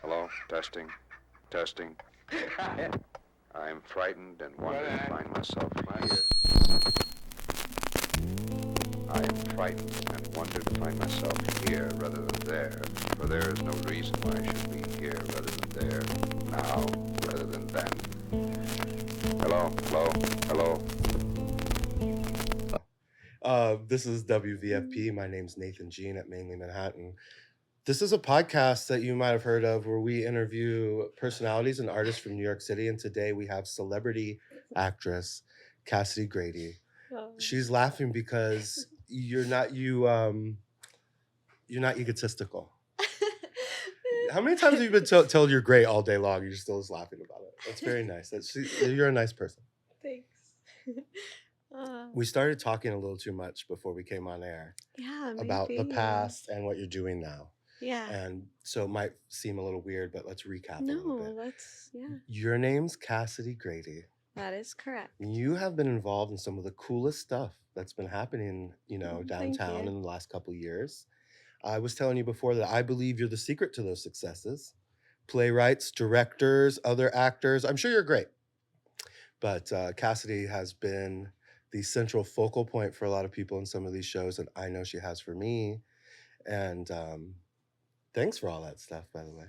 Hello? Testing. Testing. I'm frightened and wonder to find myself here. I am frightened and wonder to find myself here rather than there, for there is no reason why I should be here rather than there, now rather than then. Hello? Hello? Hello? This is WVFP. My name's Nathan Jean at Mainly Manhattan. This is a podcast that you might have heard of where we interview personalities and artists from New York City. And today we have celebrity actress Cassidy Grady. She's laughing because you're not egotistical. How many times have you been told you're great all day long? You're still just laughing about it. That's very nice. You're a nice person. Thanks. We started talking a little too much before we came on air. Yeah, about the past and what you're doing now. Yeah. And so it might seem a little weird, but let's recap a little bit. Yeah. Your name's Cassidy Grady. That is correct. You have been involved in some of the coolest stuff that's been happening, downtown in the last couple of years. I was telling you before that I believe you're the secret to those successes. Playwrights, directors, other actors. I'm sure you're great. But Cassidy has been the central focal point for a lot of people in some of these shows, and I know she has for me. And thanks for all that stuff, by the way.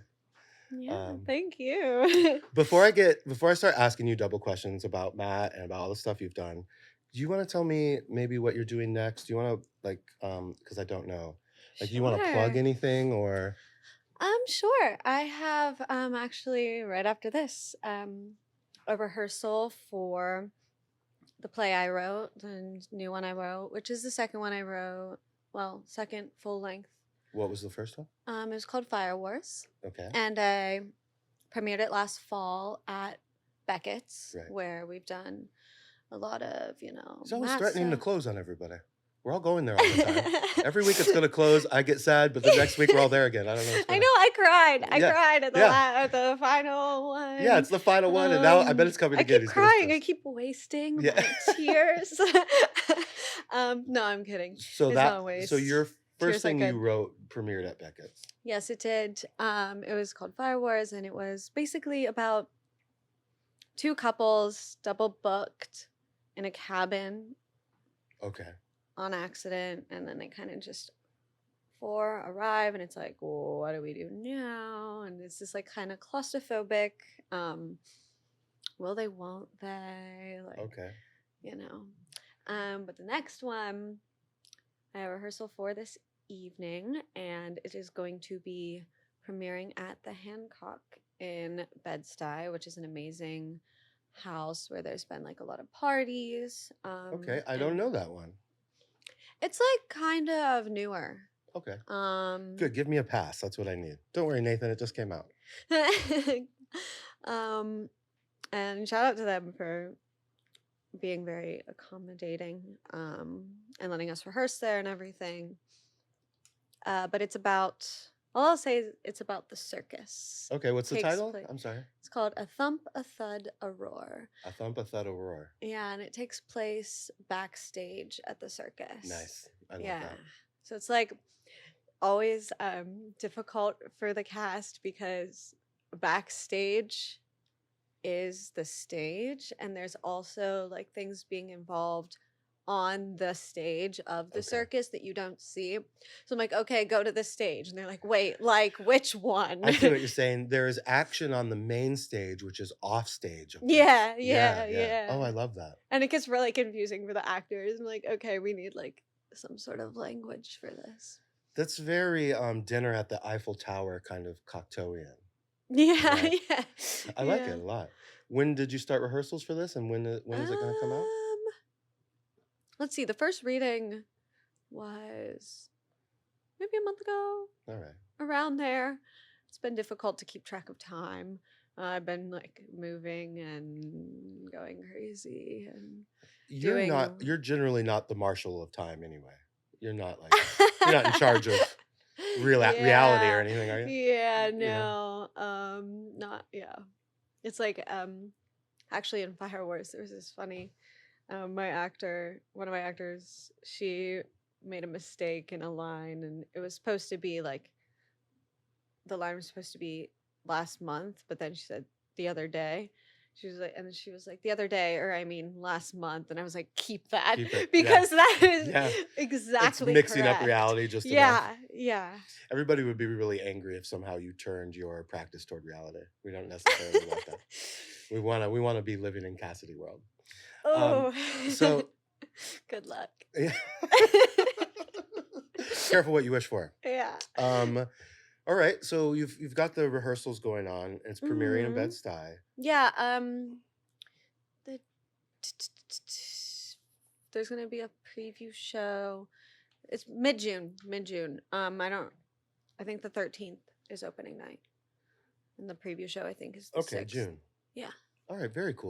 Yeah, thank you. Before I start asking you double questions about Matt and about all the stuff you've done, do you want to tell me maybe what you're doing next? Do you want to because I don't know. Do you want to plug anything or? Sure. I have actually right after this a rehearsal for the play I wrote, the new one I wrote, which is the second one I wrote. Well, second full length. What was the first one? It was called Fire Wars. Okay. And I premiered it last fall at Beckett's, where we've done a lot of, It's always threatening to close on everybody. We're all going there all the time. Every week it's going to close. I get sad, but the next week we're all there again. I don't know. I know. I cried. I cried at the final one. Yeah, it's the final one, and now I bet it's coming again. I keep crying. I keep wasting my tears. No, I'm kidding. So your first thing you wrote premiered at Beckett's. Yes, it did. It was called Fire Wars, and it was basically about two couples double booked in a cabin. Okay. On accident, and then they kind of just arrive, and it's like, well, what do we do now? And it's just like kind of claustrophobic. Will they? Won't they? Okay. But the next one, I have a rehearsal for this evening, and it is going to be premiering at the Hancock in Bed-Stuy, which is an amazing house where there's been like a lot of parties. Okay, I don't know that one. It's like kind of newer. Okay. Good. Give me a pass. That's what I need. Don't worry, Nathan. It just came out. And shout out to them for being very accommodating and letting us rehearse there and everything. But it's about, all I'll say is it's about the circus. Okay. What's the title? I'm sorry. It's called A Thump, a Thud, a Roar. A Thump, a Thud, a Roar. Yeah, and it takes place backstage at the circus. Nice. I love that. So it's like always difficult for the cast because backstage is the stage, and there's also like things being involved on the stage of the circus that you don't see. So I'm like, okay, go to the stage. And they're like, wait, like which one? I see what you're saying. There is action on the main stage, which is off stage. Yeah. Oh, I love that. And it gets really confusing for the actors. I'm like, okay, we need like some sort of language for this. That's very dinner at the Eiffel Tower kind of Cocteauian. Yeah. I like it a lot. When did you start rehearsals for this, and when is it going to come out? Let's see. The first reading was maybe a month ago. All right. Around there. It's been difficult to keep track of time. I've been like moving and going crazy and you're generally not the marshal of time anyway. You're not like you're not in charge of reality or anything, are you? Yeah, no. Not It's like actually in Fire Wars there was this funny one of my actors, she made a mistake in a line, and it was supposed to be like the line was supposed to be last month, but then she said the other day. She was like, and then she was like, the other day, or I mean, last month. And I was like, keep that, Keep it. because that is Yeah. exactly It's mixing correct. up reality just enough. Yeah. Everybody would be really angry if somehow you turned your practice toward reality. We don't necessarily want that. We want to be living in Cassidy world. Oh, So good luck. yeah. Careful what you wish for. Yeah. All right, so you've got the rehearsals going on. It's premiering in Bed-Stuy. Yeah. There's gonna be a preview show. It's mid-June. I think the 13th is opening night, and the preview show I think is the 6th. June. Yeah. All right, very cool.